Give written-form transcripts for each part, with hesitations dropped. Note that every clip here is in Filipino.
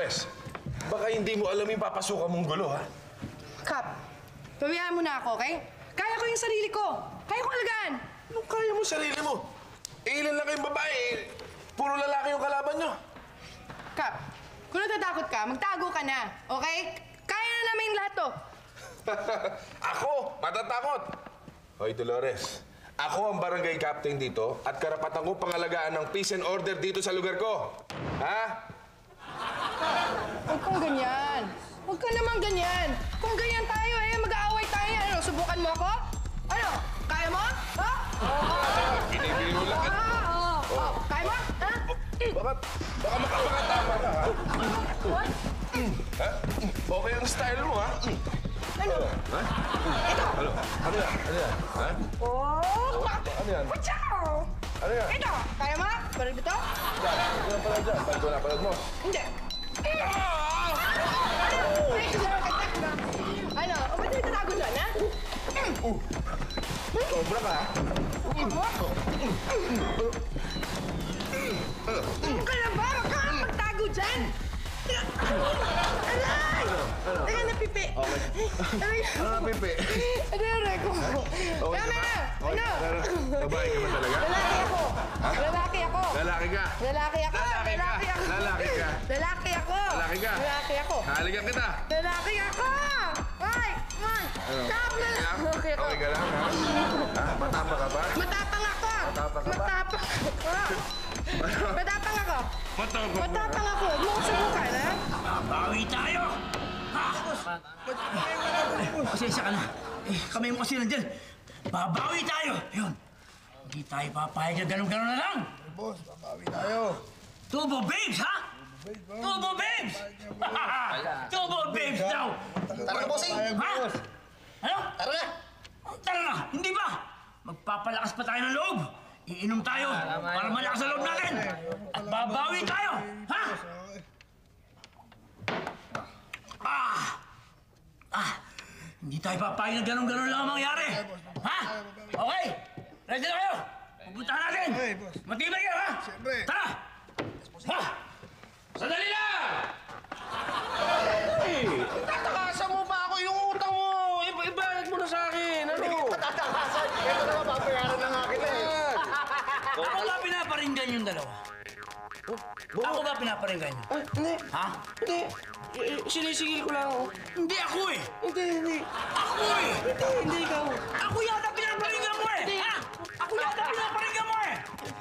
Dolores, baka hindi mo alam yung papasukan mong gulo, ha? Kap, pabayaan mo na ako, okay? Kaya ko yung sarili ko. Kaya ko alagaan. Anong kaya mo sarili mo? Ilan lang kayong babae, puro lalaki yung kalaban nyo. Kap, kung natatakot ka, magtago ka na, okay? Kaya na namin lahat to. Ako, matatakot. Hoy, Dolores, ako ang barangay captain dito at karapatan ko pangalagaan ng peace and order dito sa lugar ko. Ha? Huwag kang ganyan. Huwag ka naman ganyan. Kung ganyan tayo, mag-aaway tayo. Ano, subukan mo ako? Ano, kaya mo? Ha? Binibiro lang. Kaya mo? Ha? Baka makapakatama ka, ha? What? Ha? Okay ang style mo, ha? Ano? Ha? Ito. Ano? Ano yan? Ano yan? Ha? Oh! Ano yan? Pachaw! Ano yan? Ito. Kaya mo? Baril ba ito? Diyan. Ito na pala dyan. Bago na pala mo. Hindi. Ano? O ba't may tatago dyan, ha? Sobra ka, ha? Ano ka na ba? Huwag ka nga magtago dyan! Alay! Teka, napipi. Okay. Aray! Ano na, Pipe? Ano yung reko mo? Okay Tama ka na! ba? Okay. Ano? Babae ka ba talaga? Lalaki ako! Ha? Lalaki ako! Lalaki ka? Lalaki ako! Lalaki ka? Lalaki ako! Lalaki ka? Lalaki ako! Lalaki ka? Lalaki ako! Halikan kita. Lalaki ako! Ay! Ay! Ano? Stop na! Okay lang? Okay ako. Okay ka lang, ha? Ha? Matapang ka ba? Matapang ako! Matapang ka ba? Matapang ako! Matapang ako! Matapang. Matapang ako! Huwag mo ko subukan, ha? Bawi tayo! Ha? Pasensya ka na. Kamay mo kasi nandyan. Babawi tayo! Yun. Hindi tayo papayag na ganun-ganun na lang. Boss, babawi tayo. Tubo Babes, ha? Tubo Babes! Tubo Babes daw! Tara na, bossing! Ha? Ano? Tara na! Tara na! Hindi ba? Magpapalakas pa tayo ng loob. Iinom tayo para malakas ang loob natin. At babawi tayo! Ha? Hindi tayo papayag na ganun-ganun lang ang mangyari. Ha? Okay? Ready na kayo? Pupuntahan natin! Okay, boss. Matibay kayo, ha? Siyempre. Tara! Ha? Sandali lang! Tatakasan mo pa ako yung utang mo! Ibayad mo na sa akin! Ano? Tatakasan! Ito naman, babayaran na nga kita eh. Ako ba pinaparinggan yung dalawa? Ako ba pinaparinggan nyo? Ay, hindi. Ha? Hindi. Sinisigil ko lang ako. Hindi ako eh! Hindi. Ako eh! Hindi ikaw. Ako yata pinaparinggan mo eh! Ha? Ako yata pinaparinggan mo eh!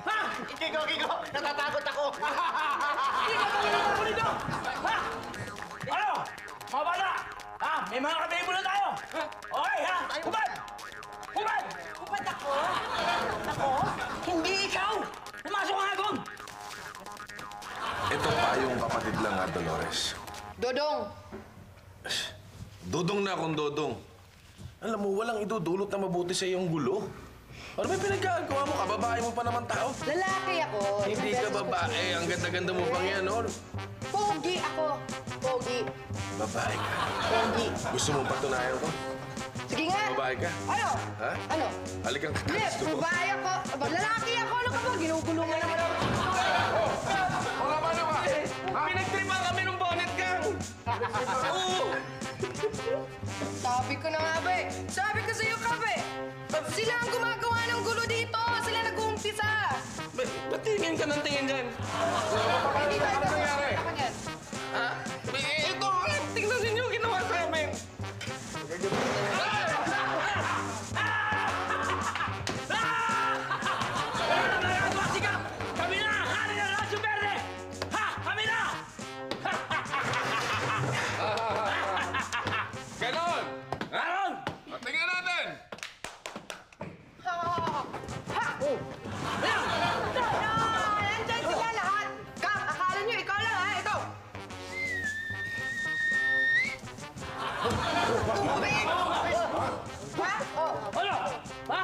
Ha? Kiko! Natatakot ako! Hindi ka panginoon ako nito! Ha? Ano? Mga bata! Ha? May mga kataybo na tayo! Okay ha? Hubad! Hubad! Ba't ako? Ako? Hindi ikaw! Pumasok ka doon! Ito pa yung kapatid lang, ha, Dolores. Dodong! Dodong na akong dodong. Alam mo, walang idudulot na mabuti sa iyong gulo. Ano ba pinagkagawa mo? Kababae mo pa naman tao. Lalaki ako. Hindi ka babae. Ang ganda-ganda mo pang yan, no? Pogi ako. Pogi. Babae ka. Pogi. Gusto mong patunayan ko? Sige nga. Babae ka? Ano? Ha? Ano? Halikan ka. Hindi, Gusto mo? babae ako. Lalaki ako. Ano ka ba? Ginugulungan naman ako. Mga paano ka? Pinagtripan kami ng bonnet gang! Oo! Sabi ko na nga ba eh. Sabi ko sa'yo, Kap eh. Sila ang gumagawa ng gulo dito. Sila nag-uumpisa. Ba't tingin ka ng tingin dyan? Hindi tayo Ano nangyari? Ako yan. Ha? Ito, tingnan ninyo yung ginawa sa amin. Kami na! Hari ng Radyo Verde! Ha? Kami na! Ganon! Aron! Tingnan natin! Nandyan sila lahat. Kap, akala nyo ikaw lang ha. Ito. Tubig! Ha? Oh. Ano? Ha?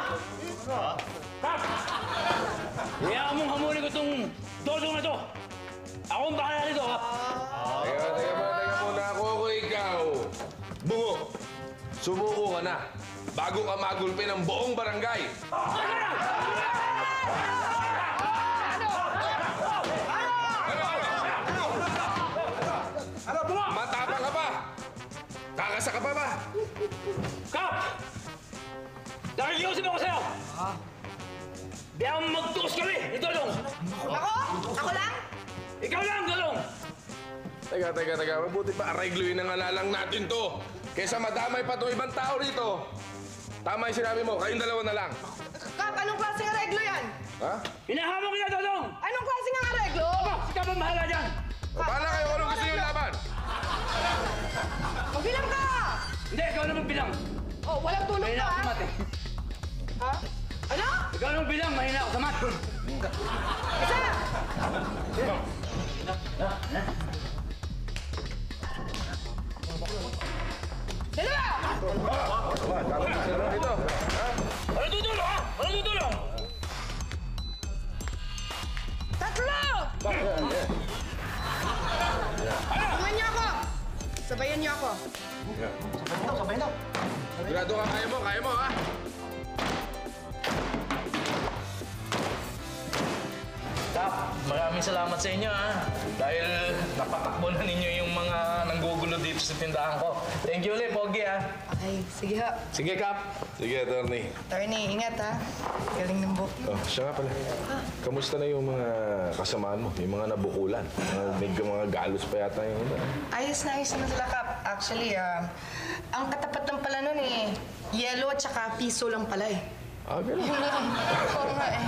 Kap! Hayaan mong hamulin ko itong dodong na to. Ako ang bahala nito, ha? Teka muna ako ikaw. Bungo, sumuko ka na. Bago ka magulpi ng buong barangay. Asa ka pa ba? Kap! Nakikiusap ako sa'yo! Di ako magtukos kami, ni Dodong! Ako? Ako lang? Ikaw lang, Dodong! Teka. Mabuti pa aregluin na nga lang natin to. Kesa madamay pa itong ibang tao rito. Tama yung sinabi mo, kayong dalawa na lang. Kap, anong klaseng areglo yan? Ha? Hinahamon kita, Dodong! Anong klaseng areglo? Si Kap ang bahala dyan! O, paano kayo kung anong gusto nyo laban? Magbilang ka! Hindi, ikaw na magbilang! Oh, walang tulog Mahina ka, ako sa ha? mat eh. Ha? Ano? Ikaw na magbilang, mahina ako sa mat! Isa! Dalawa! Tama na sila dito. Ano tutulong, ha? Ano tutulong? Tatlo! Tulungan niyo ako! Sabayan niyo ako. Sigurado ka, kaya mo, ha? Kap, maraming salamat sa inyo ha. Dahil napatakbo na ninyo yung mga nanggugulo dito sa tindahan ko. Thank you ulit, Pogi ha. Okay, sige ha. Sige, Kap. Sige, attorney. Attorney, ingat ha. Galing ng book. Oh, siya nga pala. Kamusta na yung mga kasamaan mo? Yung mga nabukulan? Medyo mga galos pa yata yung iba. Ayos na sila, Kap. Actually, ang katapat lang pala nun yellow at saka piso lang pala eh. Ah, ganun. Yun lang. Oo nga eh.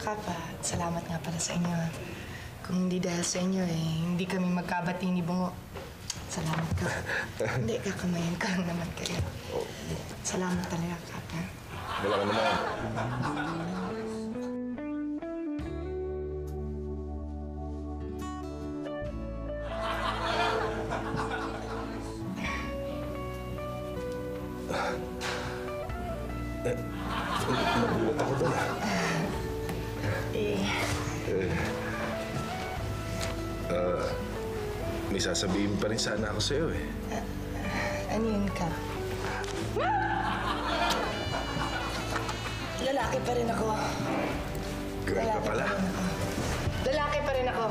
Kap, salamat nga pala sa inyo. Kung hindi dahil sa inyo hindi kami magkabati ni Bungo. Salamat ka. Hindi, kakamayan ka lang naman kayo. Salamat talaga, Kap. Ha? Wala ka naman. Nagulat ako doon. May sasabihin pa rin sana ako sa'yo eh. Ano yun, Kap? Lalaki pa rin ako. Girl ka pala. Lalaki pa rin ako.